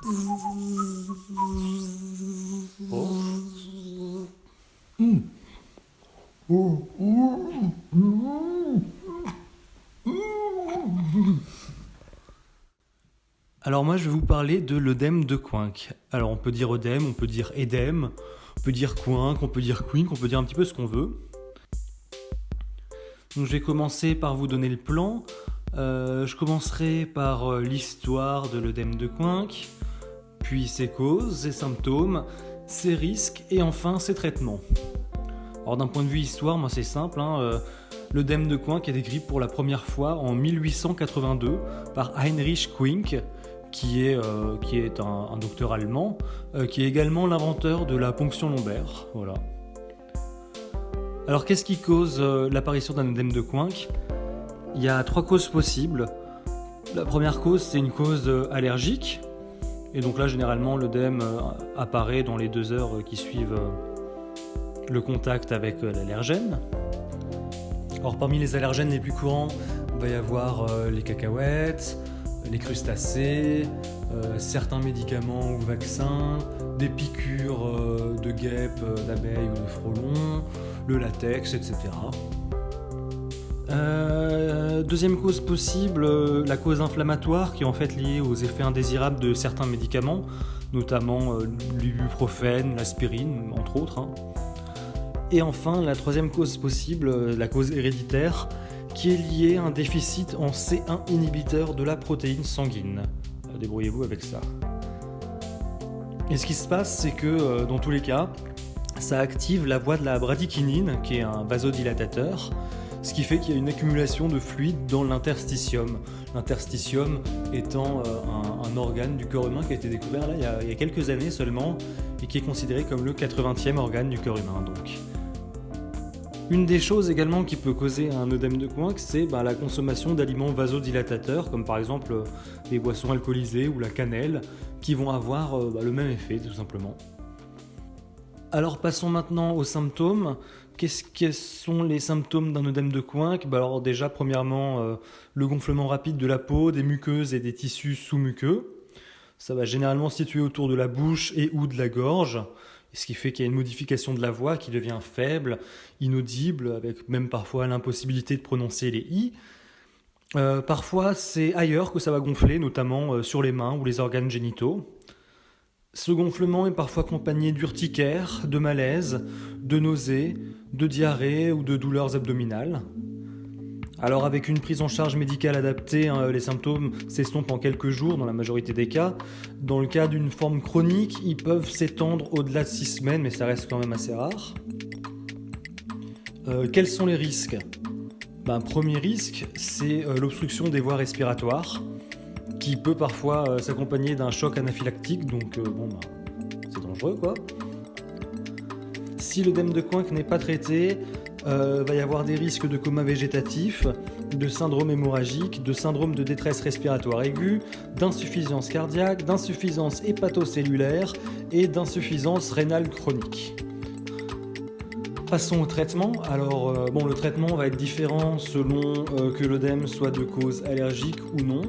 Alors moi je vais vous parler de l'œdème de Quincke. Alors on peut dire œdème, on peut dire édème, on peut dire Quincke, on peut dire Quincke, on peut dire un petit peu ce qu'on veut. Donc je vais commencer par vous donner le plan. Je commencerai par l'histoire de l'œdème de Quincke, puis ses causes, ses symptômes, ses risques et enfin ses traitements. Alors d'un point de vue histoire, moi c'est simple, l'œdème de Quincke est décrit pour la première fois en 1882 par Heinrich Quincke, qui est un docteur allemand, qui est également l'inventeur de la ponction lombaire. Voilà. Alors qu'est-ce qui cause l'apparition d'un œdème de Quincke ? Il y a 3 causes possibles. La première cause, c'est une cause allergique. Et donc là, généralement, l'œdème apparaît dans les 2 heures qui suivent le contact avec l'allergène. Alors parmi les allergènes les plus courants, il va y avoir les cacahuètes, les crustacés, certains médicaments ou vaccins, des piqûres de guêpes, d'abeilles ou de frelons, le latex, etc. Deuxième cause possible, la cause inflammatoire qui est en fait liée aux effets indésirables de certains médicaments, notamment l'ibuprofène, l'aspirine, entre autres. Et enfin, la troisième cause possible, la cause héréditaire, qui est liée à un déficit en C1 inhibiteur de la protéine sanguine. Débrouillez-vous avec ça. Et ce qui se passe, c'est que dans tous les cas, ça active la voie de la bradykinine, qui est un vasodilatateur, ce qui fait qu'il y a une accumulation de fluide dans l'interstitium. L'interstitium étant un organe du corps humain qui a été découvert là, il y a quelques années seulement, et qui est considéré comme le 80e organe du corps humain. Donc. Une des choses également qui peut causer un œdème de Quincke, c'est la consommation d'aliments vasodilatateurs, comme par exemple les boissons alcoolisées ou la cannelle, qui vont avoir le même effet tout simplement. Alors passons maintenant aux symptômes. Quels sont les symptômes d'un œdème de Quincke ? Alors déjà, premièrement, le gonflement rapide de la peau, des muqueuses et des tissus sous-muqueux. Ça va généralement se situer autour de la bouche et ou de la gorge, ce qui fait qu'il y a une modification de la voix qui devient faible, inaudible, avec même parfois l'impossibilité de prononcer les i. Parfois, c'est ailleurs que ça va gonfler, notamment sur les mains ou les organes génitaux. Ce gonflement est parfois accompagné d'urticaire, de malaise, de nausées, de diarrhée ou de douleurs abdominales. Alors avec une prise en charge médicale adaptée, les symptômes s'estompent en quelques jours dans la majorité des cas. Dans le cas d'une forme chronique, ils peuvent s'étendre au-delà de 6 semaines, mais ça reste quand même assez rare. Quels sont les risques ? Premier risque, c'est l'obstruction des voies respiratoires, qui peut parfois s'accompagner d'un choc anaphylactique, donc c'est dangereux quoi. Si l'œdème de Quincke n'est pas traité, va y avoir des risques de coma végétatif, de syndrome hémorragique, de syndrome de détresse respiratoire aiguë, d'insuffisance cardiaque, d'insuffisance hépatocellulaire et d'insuffisance rénale chronique. Passons au traitement. Alors, le traitement va être différent selon que l'œdème soit de cause allergique ou non,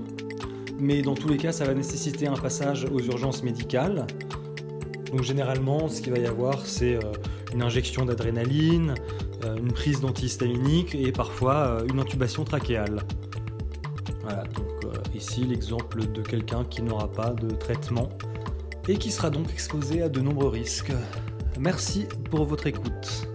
mais dans tous les cas, ça va nécessiter un passage aux urgences médicales. Donc généralement, ce qu'il va y avoir, c'est une injection d'adrénaline, une prise d'antihistaminique et parfois une intubation trachéale. Voilà, donc ici l'exemple de quelqu'un qui n'aura pas de traitement et qui sera donc exposé à de nombreux risques. Merci pour votre écoute.